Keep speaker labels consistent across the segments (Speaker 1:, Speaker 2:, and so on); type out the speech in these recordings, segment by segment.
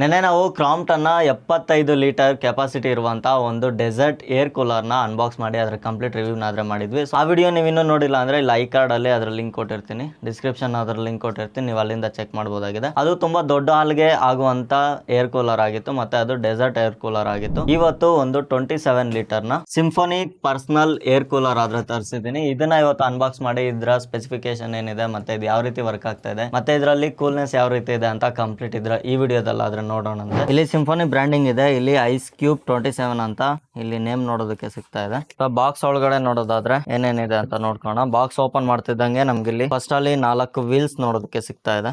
Speaker 1: ನೆನ್ನೆ ನಾವು ಕ್ರಾಂಪ್ಟನ್ನ 75 litre capacity ಇರುವಂಥ ಒಂದು ಡೆಸರ್ಟ್ ಏರ್ ಕೂಲರ್ನ ಅನ್ಬಾಕ್ಸ್ ಮಾಡಿ ಅದರ ಕಂಪ್ಲೀಟ್ ರಿವ್ಯೂನಾದರೆ ಮಾಡಿದ್ವಿ. ಸೊ ಆ ವಿಡಿಯೋ ನೀವು ಇನ್ನೂ ನೋಡಿಲ್ಲ ಅಂದರೆ ಇಲ್ಲಿ ಐ ಕಾರ್ಡಲ್ಲಿ ಅದರ ಲಿಂಕ್ ಕೊಟ್ಟಿರ್ತೀನಿ, ಡಿಸ್ಕ್ರಿಪ್ಷನ್ ಅದರ ಲಿಂಕ್ ಕೊಟ್ಟಿರ್ತೀನಿ, ನೀವು ಅಲ್ಲಿಂದ ಚೆಕ್ ಮಾಡ್ಬೋದಾಗಿದೆ. ಅದು ತುಂಬ ದೊಡ್ಡ ಹಾಲ್ಗೆ ಆಗುವಂಥ ಏರ್ ಕೂಲರ್ ಆಗಿತ್ತು, ಮತ್ತೆ ಅದು ಡೆಸರ್ಟ್ ಏರ್ ಕೂಲರ್ ಆಗಿತ್ತು. ಇವತ್ತು ಒಂದು 27 ಲೀಟರ್ನ ಸಿಂಫೋನಿ ಪರ್ಸನಲ್ ಏರ್ ಕೂಲರ್ ಆದ್ರೆ ತರಿಸಿದ್ದೀನಿ. ಇದನ್ನ ಇವತ್ತು ಅನ್ಬಾಕ್ಸ್ ಮಾಡಿ ಇದರ ಸ್ಪೆಸಿಫಿಕೇಶನ್ ಏನಿದೆ, ಮತ್ತೆ ಇದು ಯಾವ ರೀತಿ ವರ್ಕ್ ಆಗ್ತಾ ಇದೆ, ಮತ್ತೆ ಇದರಲ್ಲಿ ಕೂಲ್ನೆಸ್ ಯಾವ ರೀತಿ ಇದೆ ಅಂತ ಕಂಪ್ಲೀಟ್ ಇದ್ರ ಈ ವಿಡಿಯೋದಲ್ಲಿ ಆದ್ರೆ ನೋಡೋಣ. ಅಂದ್ರೆ ಇಲ್ಲಿ ಸಿಂಫೋನಿ ಬ್ರ್ಯಾಂಡಿಂಗ್ ಇದೆ, ಇಲ್ಲಿ ಐಸ್ ಕ್ಯೂಬ್ 27 ಅಂತ ಇಲ್ಲಿ ನೇಮ್ ನೋಡೋದಕ್ಕೆ ಸಿಗ್ತಾ ಇದೆ. ಬಾಕ್ಸ್ ಒಳಗಡೆ ನೋಡೋದಾದ್ರೆ ಏನೇನಿದೆ ಅಂತ ನೋಡ್ಕೋಣ. ಬಾಕ್ಸ್ ಓಪನ್ ಮಾಡ್ತಿದ್ದಂಗೆ ನಮ್ಗೆ ಇಲ್ಲಿ ಫಸ್ಟ್ ಅಲ್ಲಿ 4 ವೀಲ್ಸ್ ನೋಡೋದಕ್ಕೆ ಸಿಗ್ತಾ ಇದೆ.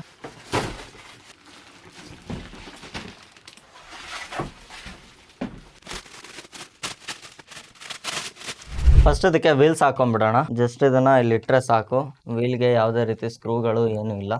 Speaker 1: ಫಸ್ಟ್ ಇದಕ್ಕೆ ವೀಲ್ಸ್ ಹಾಕೊಂಡ್ಬಿಡೋಣ. ಜಸ್ಟ್ ಇದನ್ನ ಇಲ್ಲಿ ಇಟ್ಟರೆ ಸಾಕು, ವೀಲ್ಗೆ ಯಾವುದೇ ರೀತಿ ಸ್ಕ್ರೂಗಳು ಏನೂ ಇಲ್ಲ.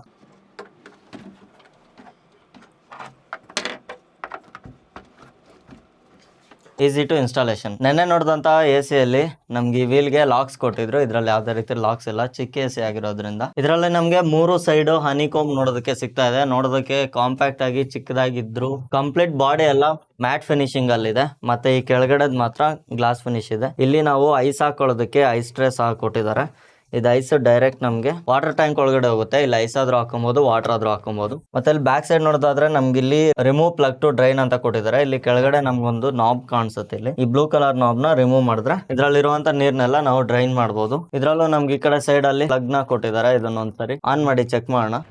Speaker 1: Easy to installation. ನೆನ್ನೆ ನೋಡಿದಂಥ ಎ ಸಿಯಲ್ಲಿ ನಮ್ಗೆ ಈ ವೀಲ್ಗೆ ಲಾಕ್ಸ್ ಕೊಟ್ಟಿದ್ರು, ಇದರಲ್ಲಿ ಯಾವುದೇ ರೀತಿ ಲಾಕ್ಸ್ ಇಲ್ಲ, ಚಿಕ್ಕ ಎ ಸಿ ಆಗಿರೋದ್ರಿಂದ. ಇದರಲ್ಲಿ ನಮಗೆ 3 ಸೈಡು ಹನಿಕೋಮ್ ನೋಡೋದಕ್ಕೆ ಸಿಗ್ತಾ ಇದೆ. ನೋಡೋದಕ್ಕೆ ಕಾಂಪ್ಯಾಕ್ಟ್ ಆಗಿ ಚಿಕ್ಕದಾಗಿದ್ರು, ಕಂಪ್ಲೀಟ್ ಬಾಡಿ ಎಲ್ಲ ಮ್ಯಾಟ್ ಫಿನಿಶಿಂಗ್ ಅಲ್ಲಿದೆ, ಮತ್ತೆ ಈ ಕೆಳಗಡೆದ್ ಮಾತ್ರ ಗ್ಲಾಸ್ ಫಿನಿಶ್ ಇದೆ. ಇಲ್ಲಿ ನಾವು ಐಸ್ ಹಾಕೊಳ್ಳೋದಕ್ಕೆ ಐಸ್ ಟ್ರೇ ಸಹ ಕೊಟ್ಟಿದ್ದಾರೆ. ಇದು ಐಸ್ ಡೈರೆಕ್ಟ್ ನಮಗೆ ವಾಟರ್ ಟ್ಯಾಂಕ್ ಒಳಗಡೆ ಹೋಗುತ್ತೆ. ಇಲ್ಲಿ ಐಸ್ ಆದ್ರೂ ಹಾಕೊಬಹುದು, ವಾಟರ್ ಆದ್ರೂ ಹಾಕೊಬಹುದು. ಮತ್ತೆ ಇಲ್ಲಿ ಬ್ಯಾಕ್ ಸೈಡ್ ನೋಡೋದಾದ್ರೆ ನಮ್ಗೆ ಇಲ್ಲಿ ರಿಮೂವ್ ಪ್ಲಗ್ ಟು ಡ್ರೈನ್ ಅಂತ ಕೊಟ್ಟಿದ್ದಾರೆ. ಇಲ್ಲಿ ಕೆಳಗಡೆ ನಮ್ಗೊಂದು ನಾಬ್ ಕಾಣಿಸುತ್ತೆ. ಇಲ್ಲಿ ಈ ಬ್ಲೂ ಕಲರ್ ನಾಬ್ ನ ರಿಮೂವ್ ಮಾಡಿದ್ರೆ ಇದ್ರಲ್ಲಿರುವಂತ ನೀರ್ನೆಲ್ಲ ನಾವು ಡ್ರೈನ್ ಮಾಡಬಹುದು. ಇದ್ರಲ್ಲೂ ನಮ್ಗೆ ಈ ಕಡೆ ಸೈಡ್ ಅಲ್ಲಿ ಪ್ಲಗ್ ನ ಕೊಟ್ಟಿದ್ದಾರೆ. ಇದನ್ನೊಂದ್ಸರಿ ಆನ್ ಮಾಡಿ ಚೆಕ್ ಮಾಡೋಣ.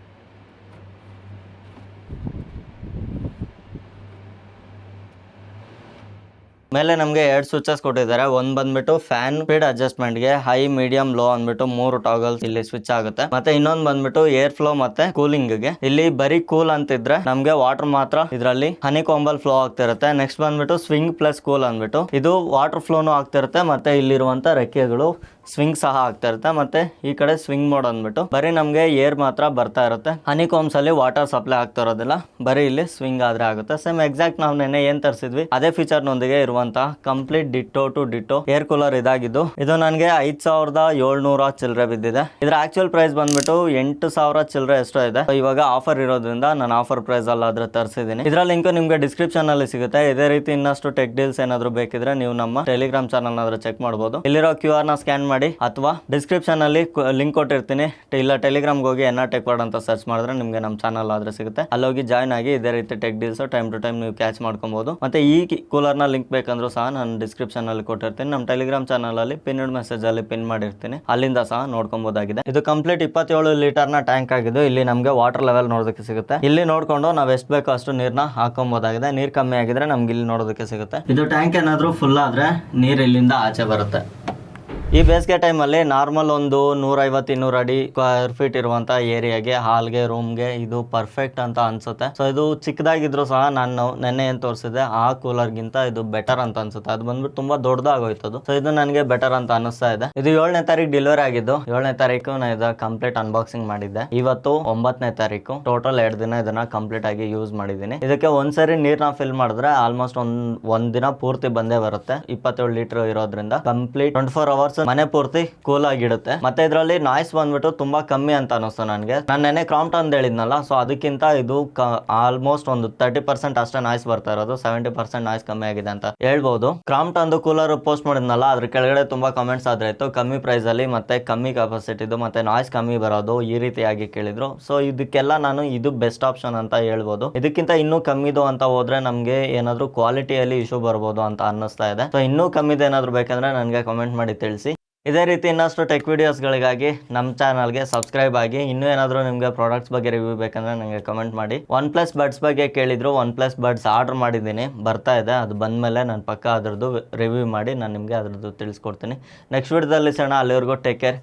Speaker 1: ಮೇಲೆ ನಮಗೆ 2 ಸ್ವಿಚಸ್ ಕೊಟ್ಟಿದ್ದಾರೆ. ಒಂದು ಬಂದ್ಬಿಟ್ಟು ಫ್ಯಾನ್ ಸ್ಪೀಡ್ ಅಡ್ಜಸ್ಟ್ಮೆಂಟ್ ಗೆ ಹೈ, ಮೀಡಿಯಂ, ಲೋ ಅಂದ್ಬಿಟ್ಟು 3 ಟಾಗಲ್ಸ್ ಇಲ್ಲಿ ಸ್ವಿಚ್ ಆಗುತ್ತೆ. ಮತ್ತೆ ಇನ್ನೊಂದು ಬಂದ್ಬಿಟ್ಟು ಏರ್ ಫ್ಲೋ ಮತ್ತೆ ಕೂಲಿಂಗ್ ಗೆ. ಇಲ್ಲಿ ಬರೀ ಕೂಲ್ ಅಂತಿದ್ರೆ ನಮ್ಗೆ ವಾಟರ್ ಮಾತ್ರ ಇದರಲ್ಲಿ ಹನಿ ಕೊಂಬಲ್ ಫ್ಲೋ ಆಗ್ತಿರುತ್ತೆ. ನೆಕ್ಸ್ಟ್ ಬಂದ್ಬಿಟ್ಟು ಸ್ವಿಂಗ್ ಪ್ಲಸ್ ಕೂಲ್ ಅಂದ್ಬಿಟ್ಟು ಇದು ವಾಟರ್ ಫ್ಲೋನು ಆಗ್ತಿರುತ್ತೆ, ಮತ್ತೆ ಇಲ್ಲಿರುವಂತ ರೆಕ್ಕೆಗಳು ಸ್ವಿಂಗ್ ಸಹ ಆಗ್ತಾ ಇರುತ್ತೆ. ಮತ್ತೆ ಈ ಕಡೆ ಸ್ವಿಂಗ್ ಮೋಡ್ ಅಂದ್ಬಿಟ್ಟು ಬರೀ ನಮ್ಗೆ ಏರ್ ಮಾತ್ರ ಬರ್ತಾ ಇರುತ್ತೆ. ಹನಿ ಕೋಮ್ಸ್ ಅಲ್ಲಿ ವಾಟರ್ ಸಪ್ಲೈ ಆಗ್ತಾ ಇರೋದಿಲ್ಲ, ಬರೀ ಇಲ್ಲಿ ಸ್ವಿಂಗ್ ಆದ್ರೆ ಆಗುತ್ತೆ. ಸೇಮ್ ಎಕ್ಸಾಕ್ಟ್ ನಾವು ನೆನ್ನೆ ಏನ್ ತರಿಸಿದ್ವಿ ಅದೇ ಫೀಚರ್ ನೊಂದಿಗೆ ಇರುವಂತಹ complete ditto to ditto air cooler ಇದಾಗಿದ್ದು. ಇದು ನನಗೆ 5700 ಚಿಲ್ಲರೆ ಬಿದ್ದಿದೆ. ಇದ್ರ ಆಕ್ಚುಯಲ್ ಪ್ರೈಸ್ ಬಂದ್ಬಿಟ್ಟು 8000 ಚಿಲ್ಲರೆ ಎಷ್ಟೋ ಇದೆ. ಇವಾಗ ಆಫರ್ ಇರೋದ್ರಿಂದ ನಾನು ಆಫರ್ ಪ್ರೈಸ್ ಅಲ್ಲಾದ್ರೆ ತರಿಸಿದ್ದೀನಿ. ಇದರ ಲಿಂಕ್ ನಿಮ್ಗೆ ಡಿಸ್ಕ್ರಿಪ್ಷನ್ ಅಲ್ಲಿ ಸಿಗುತ್ತೆ. ಇದೇ ರೀತಿ ಇನ್ನಷ್ಟು ಟೆಕ್ ಡೀಲ್ಸ್ ಏನಾದ್ರು ಬೇಕಿದ್ರೆ ನೀವು ನಮ್ಮ ಟೆಲಿಗ್ರಾಮ್ ಚಾನಲ್ ಆದ್ರೆ ಚೆಕ್ ಮಾಡಬಹುದು. ಇಲ್ಲಿರೋ QR ನ ಸ್ಕ್ಯಾನ್ ಮಾಡಿ ಅಥವಾ ಡಿಸ್ಕ್ರಿಪ್ಷನ್ ಅಲ್ಲಿ ಲಿಂಕ್ ಕೊಟ್ಟಿರ್ತೀನಿ, ಇಲ್ಲ ಟೆಲಿಗ್ರಾಮ್ಗೆ ಹೋಗಿ ಎನ್ಆರ್ ಟೆಕ್ ವರ್ಡ್ ಅಂತ ಸರ್ಚ್ ಮಾಡಿದ್ರೆ ನಿಮ್ಗೆ ನಮ್ಮ ಚಾನಲ್ ಆದ್ರೆ ಸಿಗುತ್ತೆ. ಅಲ್ಲಿ ಹೋಗಿ ಜಾಯ್ನ್ ಆಗಿ ಇದೇ ರೀತಿ tech deals time to time ನೀವು ಕ್ಯಾಚ್ ಮಾಡ್ಕೊಬಹುದು. ಮತ್ತೆ ಈ ಕೂಲರ್ ನ ಲಿಂಕ್ ಬೇಕಂದ್ರೂ ಸಹ ನಾನು ಡಿಸ್ಕ್ರಿಪ್ಷನ್ ಅಲ್ಲಿ ಕೊಟ್ಟಿರ್ತೀನಿ. ನಮ್ಮ ಟೆಲಿಗ್ರಾಮ್ ಚಾನಲ್ ಅಲ್ಲಿ ಪಿನ್ಡ್ ಮೆಸೇಜ್ ಅಲ್ಲಿ ಪಿನ್ ಮಾಡಿರ್ತೀನಿ, ಅಲ್ಲಿಂದ ಸಹ ನೋಡ್ಕೊಬಹುದಾಗಿದೆ. ಇದು ಕಂಪ್ಲೀಟ್ 27 ಲೀಟರ್ ನ ಟ್ಯಾಂಕ್ ಆಗಿದ್ದು. ಇಲ್ಲಿ ನಮ್ಗೆ ವಾಟರ್ ಲೆವೆಲ್ ನೋಡೋದಕ್ಕೆ ಸಿಗುತ್ತೆ. ಇಲ್ಲಿ ನೋಡ್ಕೊಂಡು ನಾವ್ ಎಷ್ಟು ಬೇಕೋ ಅಷ್ಟು ನೀರ್ನ ಹಾಕೊಬಹುದಾಗಿದೆ. ನೀರ್ ಕಮ್ಮಿ ಆಗಿದ್ರೆ ನಮ್ಗೆ ಇಲ್ಲಿ ನೋಡೋದಕ್ಕೆ ಸಿಗುತ್ತೆ. ಇದು ಟ್ಯಾಂಕ್ ಏನಾದ್ರೂ ಫುಲ್ ಆದ್ರೆ ನೀರ್ ಇಲ್ಲಿಂದ ಆಚೆ ಬರುತ್ತೆ. ಈ ಬೇಸಿಗೆ ಟೈಮಲ್ಲಿ ನಾರ್ಮಲ್ ಒಂದು 150-200 ಅಡಿ ಸ್ಕ್ವೇರ್ ಫೀಟ್ ಇರುವಂತ ಏರಿಯಾಗೆ, ಹಾಲ್ಗೆ, ರೂಮ್ಗೆ ಇದು ಪರ್ಫೆಕ್ಟ್ ಅಂತ ಅನ್ಸುತ್ತೆ. ಸೊ ಇದು ಚಿಕ್ಕದಾಗಿದ್ರು ಸಹ ನಾನು ನೆನ್ನೆ ಏನ್ ತೋರಿಸಿದೆ ಆ ಕೂಲರ್ಗಿಂತ ಇದು ಬೆಟರ್ ಅಂತ ಅನ್ಸುತ್ತೆ. ಅದು ಬಂದ್ಬಿಟ್ಟು ತುಂಬಾ ದೊಡ್ಡದಾಗೋಯ್ತದು. ಸೊ ಇದು ನನಗೆ ಬೆಟರ್ ಅಂತ ಅನಿಸ್ತಾ ಇದೆ. ಇದು 7ನೇ ತಾರೀಕು ಡೆಲಿವರಿ ಆಗಿದ್ದು. 7ನೇ ತಾರೀಕು ನಾನು ಇದರ ಕಂಪ್ಲೀಟ್ ಅನ್ಬಾಕ್ಸಿಂಗ್ ಮಾಡಿದ್ದೆ. ಇವತ್ತು 9ನೇ ತಾರೀಕು. ಟೋಟಲ್ 2 ದಿನ ಇದನ್ನ ಕಂಪ್ಲೀಟ್ ಆಗಿ ಯೂಸ್ ಮಾಡಿದ್ದೀನಿ. ಇದಕ್ಕೆ ಒಂದ್ಸರಿ ನೀರ್ನ ಫಿಲ್ ಮಾಡಿದ್ರೆ ಆಲ್ಮೋಸ್ಟ್ ಒಂದ್ ದಿನ ಪೂರ್ತಿ ಬಂದೇ ಬರುತ್ತೆ. 27 ಲೀಟರ್ ಇರೋದ್ರಿಂದ ಕಂಪ್ಲೀಟ್ 24 ಅವರ್ಸ್ ಮನೆ ಪೂರ್ತಿ ಕೂಲ್ ಆಗಿಡುತ್ತೆ. ಮತ್ತೆ ಇದರಲ್ಲಿ ನಾಯ್ಸ್ ಬಂದ್ಬಿಟ್ಟು ತುಂಬಾ ಕಮ್ಮಿ ಅಂತ ಅನಿಸ್ತು ನನಗೆ. ನಾನು ನೆನೆ ಕ್ರಾಂಪ್ಟನ್ ಅಂತ ಹೇಳಿದ್ನಲ್ಲ, ಸೊ ಅದಕ್ಕಿಂತ ಇದು ಆಲ್ಮೋಸ್ಟ್ ಒಂದು 30% ಅಷ್ಟೇ ನಾಯ್ಸ್ ಬರ್ತಾ ಇರೋದು. 70% ನಾಯ್ಸ್ ಕಮ್ಮಿ ಆಗಿದೆ ಅಂತ ಹೇಳ್ಬಹುದು. ಕ್ರಾಂಪ್ಟನ್ ಕೂಲರ್ ಪೋಸ್ಟ್ ಮಾಡಿದ್ನಲ್ಲ, ಅದ್ರ ಕೆಳಗಡೆ ತುಂಬಾ ಕಮೆಂಟ್ಸ್ ಆದ್ರೆ ಇತ್ತು, ಕಮ್ಮಿ ಪ್ರೈಸ್ ಅಲ್ಲಿ ಮತ್ತೆ ಕಮ್ಮಿ ಕೆಪಾಸಿಟಿದು ಮತ್ತೆ ನಾಯ್ಸ್ ಕಮ್ಮಿ ಬರೋದು ಈ ರೀತಿಯಾಗಿ ಕೇಳಿದ್ರು. ಸೊ ಇದಕ್ಕೆಲ್ಲ ನಾನು ಇದು ಬೆಸ್ಟ್ ಆಪ್ಷನ್ ಅಂತ ಹೇಳ್ಬೋದು. ಇದಕ್ಕಿಂತ ಇನ್ನೂ ಕಮ್ಮಿದು ಅಂತ ಹೋದ್ರೆ ನಮ್ಗೆ ಏನಾದ್ರು ಕ್ವಾಲಿಟಿಯಲ್ಲಿ ಇಶ್ಯೂ ಬರ್ಬೋದು ಅಂತ ಅನ್ನಿಸ್ತಾ ಇದೆ. ಸೊ ಇನ್ನೂ ಕಮ್ಮಿದು ಏನಾದ್ರು ಬೇಕಂದ್ರೆ ನನಗೆ ಕಮೆಂಟ್ ಮಾಡಿ ತಿಳಿಸಿ. ಇದೇ ರೀತಿ ಇನ್ನಷ್ಟು ಟೆಕ್ ವಿಡಿಯೋಸ್ಗಳಿಗಾಗಿ ನಮ್ಮ ಚಾನಲ್ಗೆ ಸಬ್ಸ್ಕ್ರೈಬ್ ಆಗಿ. ಇನ್ನೂ ಏನಾದರೂ ನಿಮಗೆ ಪ್ರಾಡಕ್ಟ್ಸ್ ಬಗ್ಗೆ ರಿವ್ಯೂ ಬೇಕಂದ್ರೆ ನನಗೆ ಕಮೆಂಟ್ ಮಾಡಿ. OnePlus ಬಡ್ಸ್ ಬಗ್ಗೆ ಕೇಳಿದ್ರು, OnePlus ಬಡ್ಸ್ ಆರ್ಡರ್ ಮಾಡಿದ್ದೀನಿ, ಬರ್ತಾ ಇದೆ. ಅದು ಬಂದಮೇಲೆ ನಾನು ಪಕ್ಕ ಅದ್ರದ್ದು ರಿವ್ಯೂ ಮಾಡಿ ನಾನು ನಿಮಗೆ ಅದ್ರದ್ದು ತಿಳಿಸ್ಕೊಡ್ತೀನಿ. ನೆಕ್ಸ್ಟ್ ವಿಡಿಯೋದಲ್ಲಿ ಸಿಗೋಣ. ಅಲ್ಲಿವರೆಗೂ ಟೇಕ್ ಕೇರ್.